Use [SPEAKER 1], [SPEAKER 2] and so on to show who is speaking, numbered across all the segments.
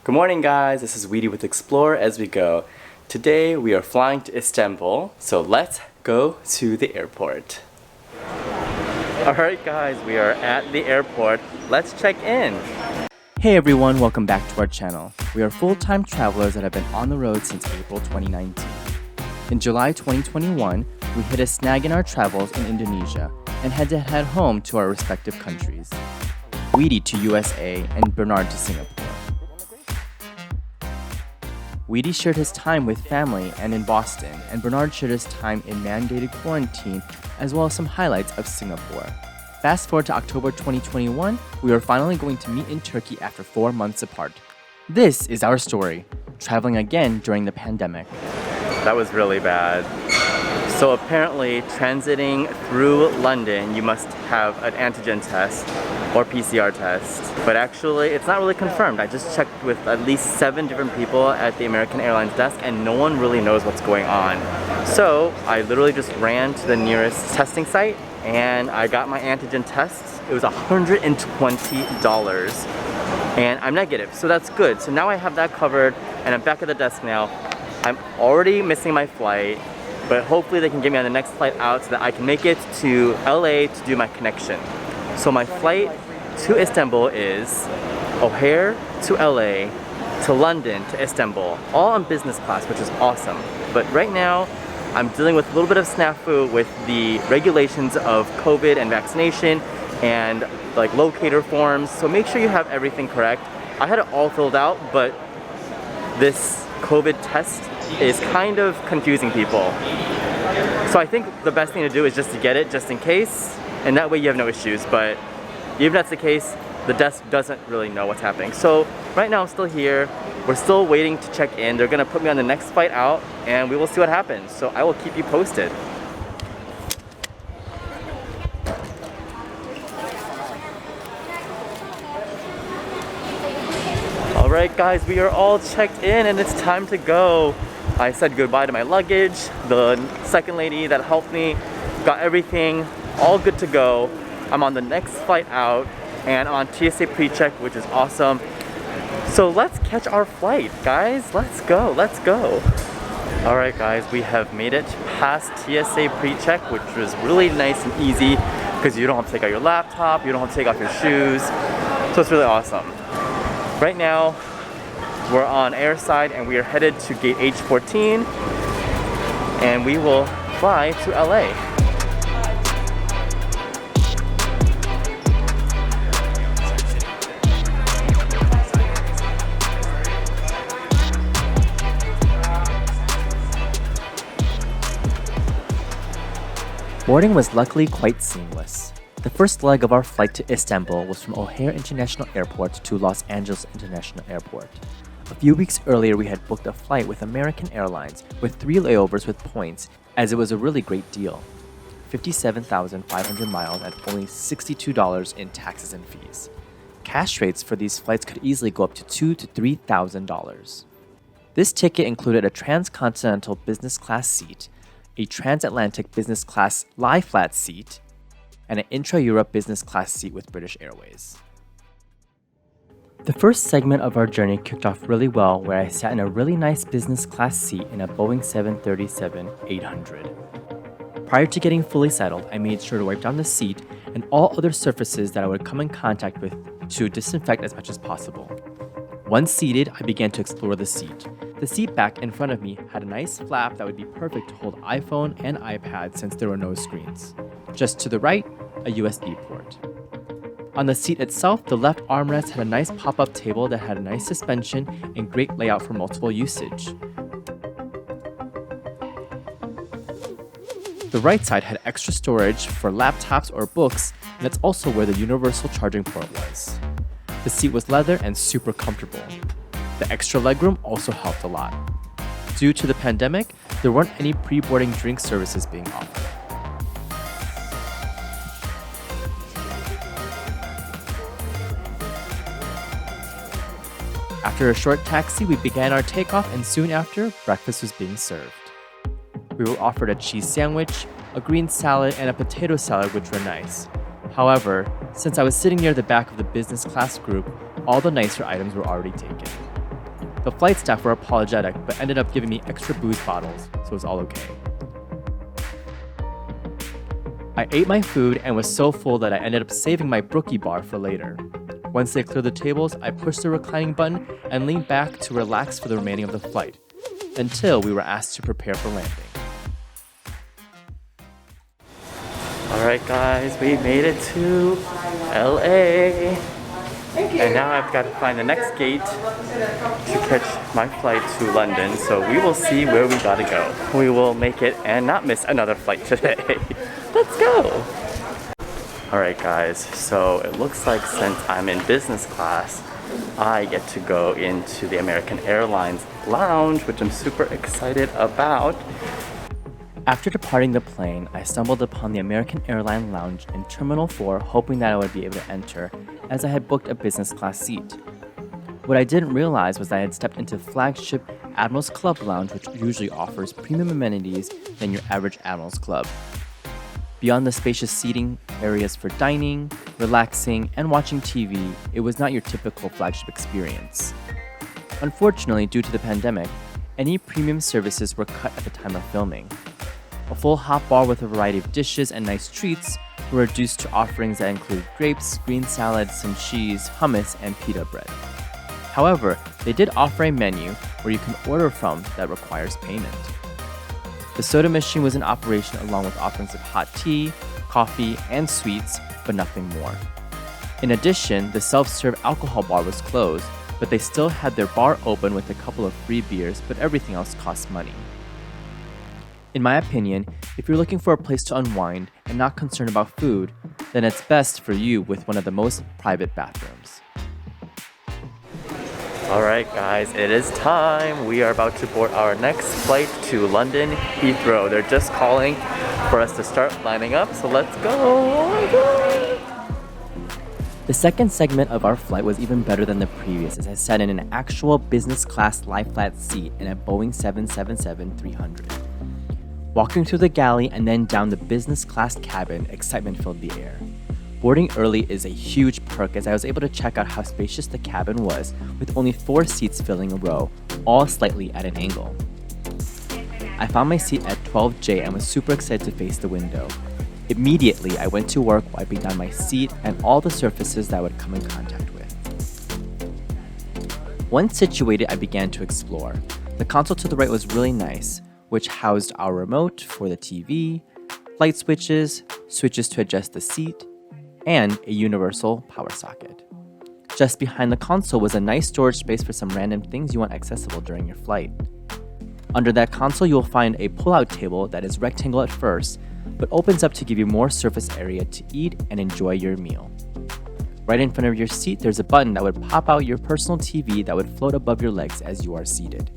[SPEAKER 1] Good morning, guys. This is Weedy with Explore as we go. Today we are flying to Istanbul, so let's go to the airport. Alright guys, we are at the airport. Let's check in. Hey everyone, welcome back to our channel. We are full-time travelers that have been on the road since April 2019. In July 2021, we hit a snag in our travels in Indonesia and had to head home to our respective countries. Weedy to USA and Bernard to Singapore. Weedy shared his time with family and in Boston, and Bernard shared his time in mandated quarantine, as well as some highlights of Singapore. Fast forward to October 2021, we are finally going to meet in Turkey after 4 months apart. This is our story, traveling again during the pandemic. That was really bad. So apparently, transiting through London, you must have an antigen test or PCR test. But actually, it's not really confirmed. I just checked with at least 7 different people at the American Airlines desk and no one really knows what's going on. So I literally just ran to the nearest testing site and I got my antigen test. It was $120 and I'm negative, so that's good. So now I have that covered and I'm back at the desk now. I'm already missing my flight, but hopefully they can get me on the next flight out so that I can make it to LA to do my connection. So my flight to Istanbul is O'Hare to LA to London to Istanbul, all on business class, which is awesome. But right now, I'm dealing with a little bit of snafu with the regulations of COVID and vaccination and like locator forms. So make sure you have everything correct. I had it all filled out, but this COVID test is kind of confusing people. So I think the best thing to do is just to get it just in case, and that way you have no issues. But even if that's the case, the desk doesn't really know what's happening. So right now I'm still here. We're still waiting to check in. They're gonna put me on the next flight out and we will see what happens. So I will keep you posted. Alright guys, we are all checked in and it's time to go. I said goodbye to my luggage. The second lady that helped me got everything all good to go. I'm on the next flight out and on TSA pre-check, which is awesome. So let's catch our flight, guys. Let's go, let's go. Alright guys, we have made it past TSA pre-check, which was really nice and easy because you don't have to take out your laptop, you don't have to take off your shoes. So it's really awesome. Right now, we're on Airside and we are headed to gate H14 and we will fly to LA. Boarding was luckily quite seamless. The first leg of our flight to Istanbul was from O'Hare International Airport to Los Angeles International Airport. A few weeks earlier, we had booked a flight with American Airlines with 3 layovers with points, as it was a really great deal. 57,500 miles at only $62 in taxes and fees. Cash rates for these flights could easily go up to $2,000 to $3,000. This ticket included a Trans-Continental business class seat, a transatlantic business class lie-flat seat, and an intra-Europe business class seat with British Airways. The first segment of our journey kicked off really well, where I sat in a really nice business class seat in a Boeing 737-800. Prior to getting fully settled, I made sure to wipe down the seat and all other surfaces that I would come in contact with to disinfect as much as possible. Once seated, I began to explore the seat. The seat back in front of me had a nice flap that would be perfect to hold iPhone and iPad since there were no screens. Just to the right, a USB port. On the seat itself, the left armrest had a nice pop-up table that had a nice suspension and great layout for multiple usage. The right side had extra storage for laptops or books, and that's also where the universal charging port was. The seat was leather and super comfortable. The extra legroom also helped a lot. Due to the pandemic, there weren't any pre-boarding drink services being offered. After a short taxi, we began our takeoff and soon after, breakfast was being served. We were offered a cheese sandwich, a green salad, and a potato salad, which were nice. However, since I was sitting near the back of the business class group, all the nicer items were already taken. The flight staff were apologetic, but ended up giving me extra booze bottles, so it was all okay. I ate my food and was so full that I ended up saving my brookie bar for later. Once they cleared the tables, I pushed the reclining button and leaned back to relax for the remaining of the flight, until we were asked to prepare for landing. Alright guys, we made it to LA. And now I've got to find the next gate to catch my flight to London, so we will see where we gotta go. We will make it and not miss another flight today. Let's go! Alright guys, so it looks like since I'm in business class, I get to go into the American Airlines lounge, which I'm super excited about. After departing the plane, I stumbled upon the American Airlines lounge in Terminal 4, hoping that I would be able to enter, as I had booked a business class seat. What I didn't realize was that I had stepped into Flagship Admiral's Club lounge, which usually offers premium amenities than your average Admiral's Club. Beyond the spacious seating areas for dining, relaxing, and watching TV, it was not your typical Flagship experience. Unfortunately, due to the pandemic, any premium services were cut at the time of filming. A full hot bar with a variety of dishes and nice treats were reduced to offerings that include grapes, green salad, some cheese, hummus, and pita bread. However, they did offer a menu where you can order from that requires payment. The soda machine was in operation along with offerings of hot tea, coffee, and sweets, but nothing more. In addition, the self-serve alcohol bar was closed, but they still had their bar open with a couple of free beers, but everything else cost money. In my opinion, if you're looking for a place to unwind and not concerned about food, then it's best for you with one of the most private bathrooms. Alright guys, it is time! We are about to board our next flight to London Heathrow. They're just calling for us to start lining up, so let's go! Oh my God! The second segment of our flight was even better than the previous, as I sat in an actual business class lie-flat seat in a Boeing 777-300. Walking through the galley and then down the business class cabin, excitement filled the air. Boarding early is a huge perk, as I was able to check out how spacious the cabin was, with only 4 seats filling a row, all slightly at an angle. I found my seat at 12J and was super excited to face the window. Immediately, I went to work wiping down my seat and all the surfaces that I would come in contact with. Once situated, I began to explore. The console to the right was really nice, which housed our remote for the TV, light switches, switches to adjust the seat, and a universal power socket. Just behind the console was a nice storage space for some random things you want accessible during your flight. Under that console, you will find a pull-out table that is rectangular at first, but opens up to give you more surface area to eat and enjoy your meal. Right in front of your seat, there's a button that would pop out your personal TV that would float above your legs as you are seated.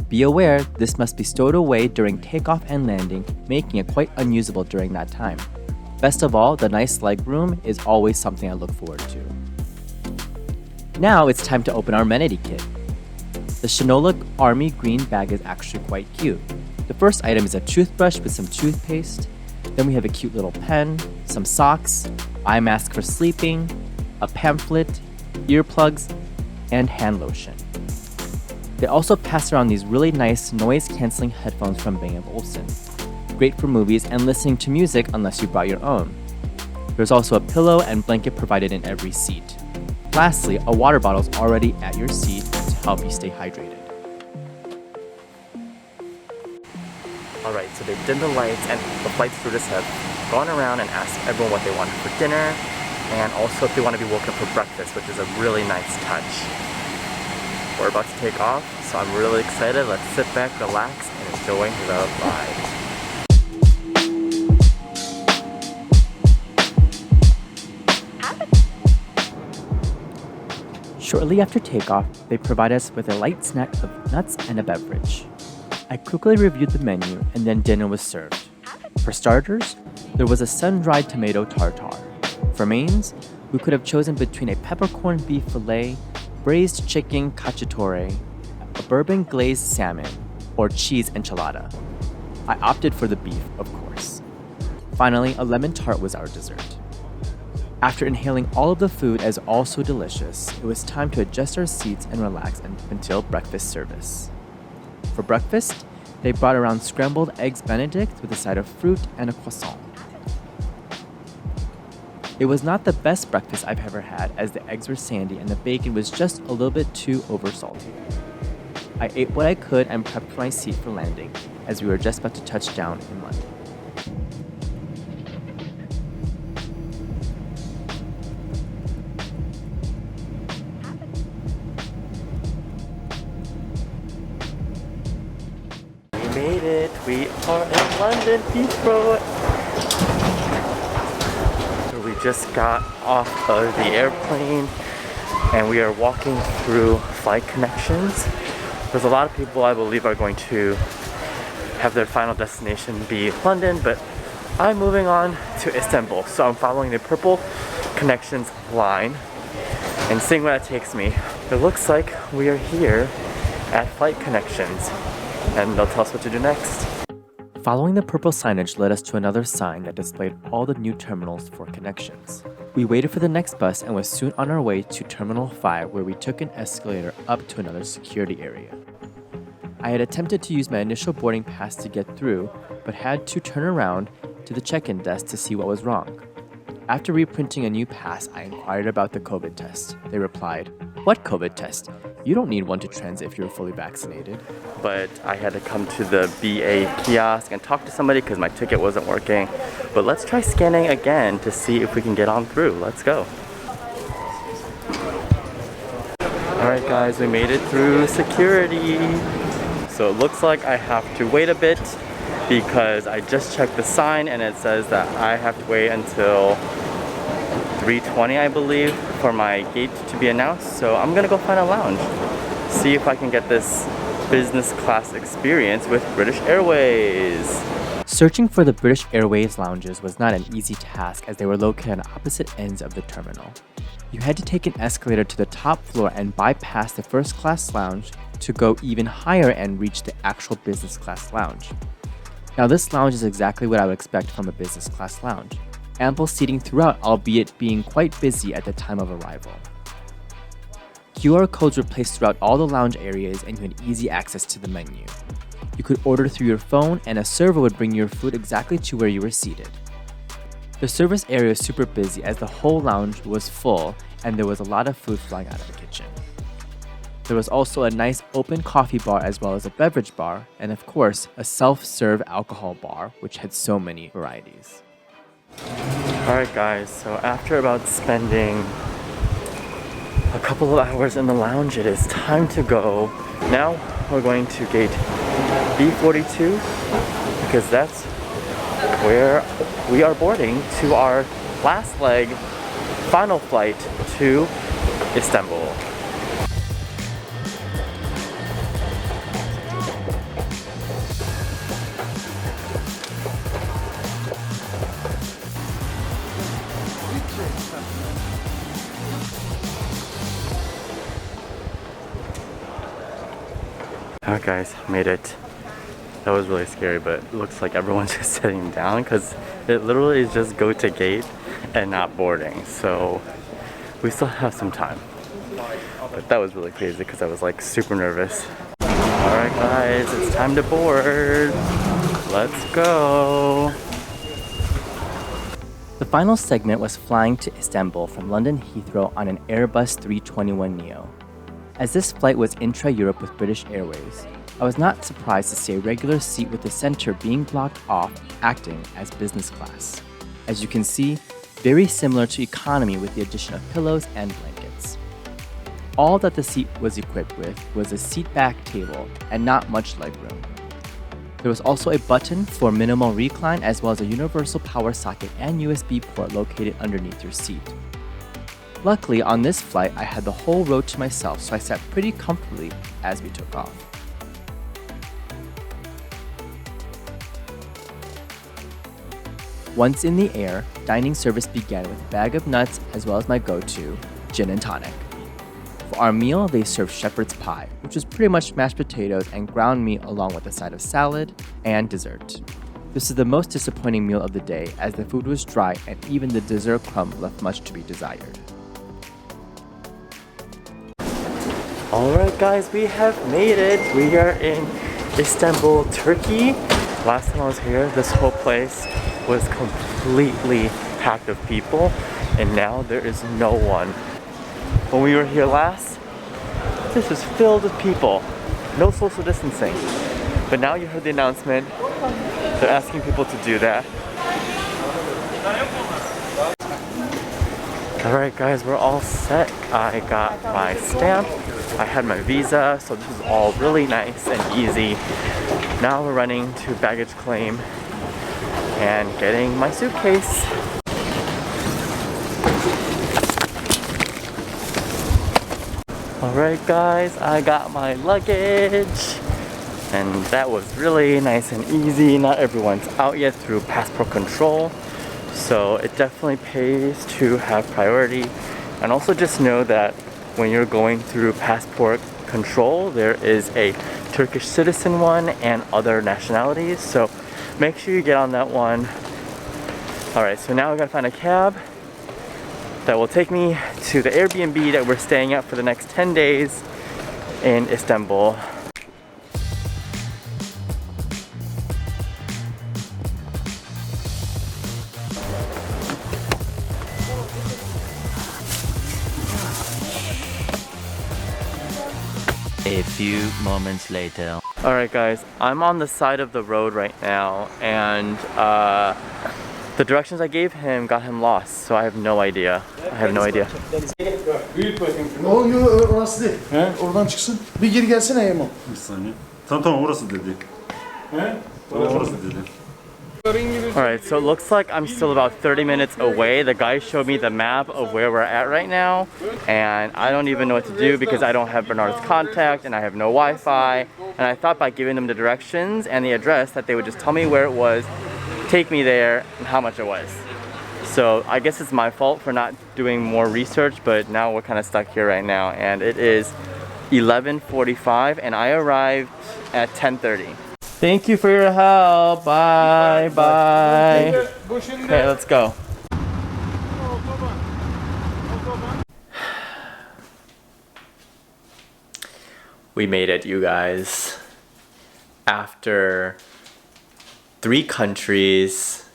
[SPEAKER 1] Be aware, this must be stowed away during takeoff and landing, making it quite unusable during that time. Best of all, the nice leg room is always something I look forward to. Now it's time to open our amenity kit. The Shinola Army green bag is actually quite cute. The first item is a toothbrush with some toothpaste. Then we have a cute little pen, some socks, eye mask for sleeping, a pamphlet, earplugs, and hand lotion. They also pass around these really nice noise-canceling headphones from Bang & Olufsen. Great for movies and listening to music unless you brought your own. There's also a pillow and blanket provided in every seat. Lastly, a water bottle is already at your seat to help you stay hydrated. Alright, so they've dimmed the lights and the flight stewardess have gone around and asked everyone what they wanted for dinner and also if they want to be woken up for breakfast, which is a really nice touch. We're about to take off, so I'm really excited. Let's sit back, relax, and enjoy the ride. Shortly after takeoff, they provide us with a light snack of nuts and a beverage. I quickly reviewed the menu and then dinner was served. For starters, there was a sun-dried tomato tartare. For mains, we could have chosen between a peppercorn beef fillet, braised chicken cacciatore, a bourbon glazed salmon, or cheese enchilada. I opted for the beef, of course. Finally, a lemon tart was our dessert. After inhaling all of the food as also delicious, it was time to adjust our seats and relax until breakfast service. For breakfast, they brought around scrambled eggs Benedict with a side of fruit and a croissant. It was not the best breakfast I've ever had, as the eggs were sandy and the bacon was just a little bit too over-salty. I ate what I could and prepped my seat for landing, as we were just about to touch down in London.
[SPEAKER 2] We made it! We are in London Heathrow! So we just got off of the airplane and we are walking through flight connections. There's a lot of people I believe are going to have their final destination be London, but I'm moving on to Istanbul. So I'm following the purple connections line and seeing where that takes me. It looks like we are here at flight connections and they'll tell us what to do next.
[SPEAKER 1] Following the purple signage led us to another sign that displayed all the new terminals for connections. We waited for the next bus and was soon on our way to Terminal 5, where we took an escalator up to another security area. I had attempted to use my initial boarding pass to get through, but had to turn around to the check-in desk to see what was wrong. After reprinting a new pass, I inquired about the COVID test. They replied, "What COVID test? You don't need one to transit if you're fully vaccinated."
[SPEAKER 2] But I had to come to the BA kiosk and talk to somebody because my ticket wasn't working. But let's try scanning again to see if we can get on through. Let's go. Alright guys, we made it through security. So it looks like I have to wait a bit because I just checked the sign and it says that I have to wait until 3:20, I believe, for my gate to be announced. So I'm gonna go find a lounge, see if I can get this business class experience with British Airways.
[SPEAKER 1] Searching for the British Airways lounges was not an easy task, as they were located on opposite ends of the terminal. You had to take an escalator to the top floor and bypass the first class lounge to go even higher and reach the actual business class lounge. Now this lounge is exactly what I would expect from a business class lounge. Ample seating throughout, albeit being quite busy at the time of arrival. QR codes were placed throughout all the lounge areas and you had easy access to the menu. You could order through your phone and a server would bring your food exactly to where you were seated. The service area was super busy as the whole lounge was full and there was a lot of food flying out of the kitchen. There was also a nice open coffee bar as well as a beverage bar, and of course, a self-serve alcohol bar which had so many varieties.
[SPEAKER 2] Alright guys, so after about spending a couple of hours in the lounge, it is time to go. Now we're going to gate B42 because that's where we are boarding to our last leg, final flight to Istanbul. Alright guys, made it. That was really scary, but it looks like everyone's just sitting down because it literally is just go to gate and not boarding. So we still have some time. But that was really crazy because I was like super nervous. Alright guys, it's time to board. Let's go.
[SPEAKER 1] The final segment was flying to Istanbul from London Heathrow on an Airbus 321neo. As this flight was intra-Europe with British Airways, I was not surprised to see a regular seat with the center being blocked off, acting as business class. As you can see, very similar to economy with the addition of pillows and blankets. All that the seat was equipped with was a seat back table and not much legroom. There was also a button for minimal recline as well as a universal power socket and USB port located underneath your seat. Luckily, on this flight, I had the whole row to myself, so I sat pretty comfortably as we took off. Once in the air, dining service began with a bag of nuts as well as my go-to, gin and tonic. For our meal, they served shepherd's pie, which was pretty much mashed potatoes and ground meat along with a side of salad and dessert. This is the most disappointing meal of the day as the food was dry and even the dessert crumb left much to be desired.
[SPEAKER 2] Alright guys, we have made it. We are in Istanbul, Turkey. Last time I was here, this whole place was completely packed of people, and now there is no one. When we were here last, this was filled with people. No social distancing. But now you heard the announcement. They're asking people to do that. Alright guys, we're all set. I got my stamp. I had my visa, so this is all really nice and easy. Now we're running to baggage claim and getting my suitcase. Alright guys, I got my luggage. And that was really nice and easy. Not everyone's out yet through passport control. So it definitely pays to have priority. And also just know that when you're going through passport control, there is a Turkish citizen one and other nationalities. So make sure you get on that one. Alright, so now we gotta find a cab that will take me to the Airbnb that we're staying at for the next 10 days in Istanbul.
[SPEAKER 3] A few moments later.
[SPEAKER 2] Alright guys, I'm on the side of the road right now, and the directions I gave him got him lost, so I have no idea. I have no idea.
[SPEAKER 4] O yok orası değil. He? Oradan çıksın. Bir geri gelsene Yaman.
[SPEAKER 5] Bir saniye. Tamam orası dedi.
[SPEAKER 4] He?
[SPEAKER 5] Orası dedi.
[SPEAKER 2] Alright, so it looks like I'm still about 30 minutes away. The guy showed me the map of where we're at right now, and I don't even know what to do because I don't have Bernard's contact and I have no Wi-Fi. And I thought by giving them the directions and the address that they would just tell me where it was, take me there, and how much it was. So I guess it's my fault for not doing more research, but now we're kind of stuck here right now, and it is 11:45 and I arrived at 10:30. Thank you for your help. Bye, bye. Okay, let's go. We made it, you guys. After 3 countries,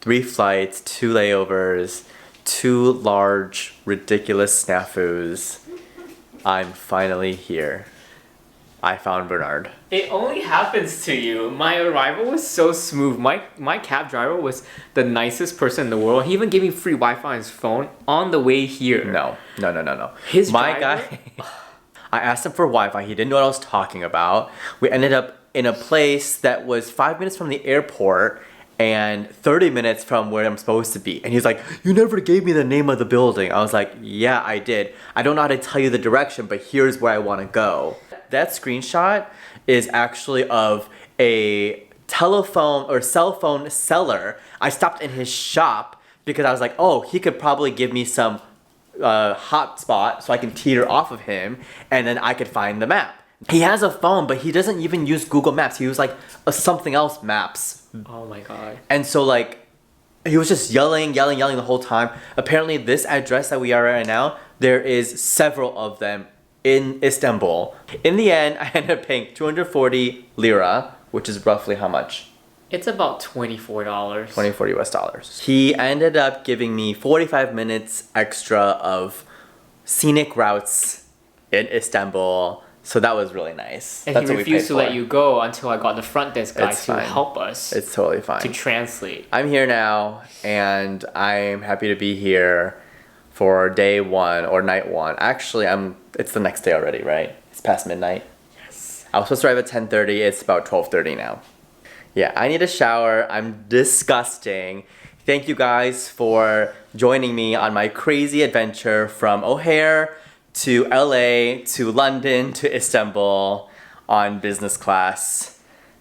[SPEAKER 2] 3 flights, 2 layovers, 2 large, ridiculous snafus, I'm finally here. I found Bernard.
[SPEAKER 6] It only happens to you. My arrival was so smooth. My cab driver was the nicest person in the world. He even gave me free Wi-Fi on his phone on the way here.
[SPEAKER 2] No.
[SPEAKER 6] His
[SPEAKER 2] My
[SPEAKER 6] driver?
[SPEAKER 2] guy, I asked him for Wi-Fi. He didn't know what I was talking about. We ended up in a place that was 5 minutes from the airport and 30 minutes from where I'm supposed to be. And he's like, you never gave me the name of the building. I was like, yeah, I did. I don't know how to tell you the direction, but here's where I want to go. That screenshot is actually of a telephone or cell phone seller. I stopped in his shop because I was like, oh, he could probably give me some hotspot so I can teeter off of him and then I could find the map. He has a phone, but he doesn't even use Google Maps. He uses like something else maps.
[SPEAKER 6] Oh my god.
[SPEAKER 2] And so like, he was just yelling the whole time. Apparently this address that we are at right now, there is several of them in Istanbul. In the end, I ended up paying 240 lira, which is roughly how much?
[SPEAKER 6] It's about $24.
[SPEAKER 2] 24 US dollars. He ended up giving me 45 minutes extra of scenic routes in Istanbul. So that was really nice.
[SPEAKER 6] And
[SPEAKER 2] That's
[SPEAKER 6] he
[SPEAKER 2] what we paid
[SPEAKER 6] refused to let
[SPEAKER 2] for.
[SPEAKER 6] you go until I got the front desk guy
[SPEAKER 2] It's
[SPEAKER 6] to
[SPEAKER 2] fine.
[SPEAKER 6] help us
[SPEAKER 2] It's totally fine.
[SPEAKER 6] to translate.
[SPEAKER 2] I'm here now, and I'm happy to be here for day 1 or night 1. Actually, it's the next day already, right? It's past midnight.
[SPEAKER 6] Yes.
[SPEAKER 2] I was supposed to arrive at 10:30. It's about 12:30 now. Yeah, I need a shower. I'm disgusting. Thank you guys for joining me on my crazy adventure from O'Hare to LA to London to Istanbul on business class.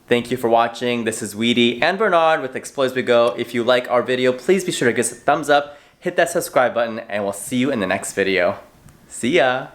[SPEAKER 2] Thank you for watching. This is Weedy and Bernard with Explore As We Go. If you like our video, please be sure to give us a thumbs up, hit that subscribe button, and we'll see you in the next video. See ya!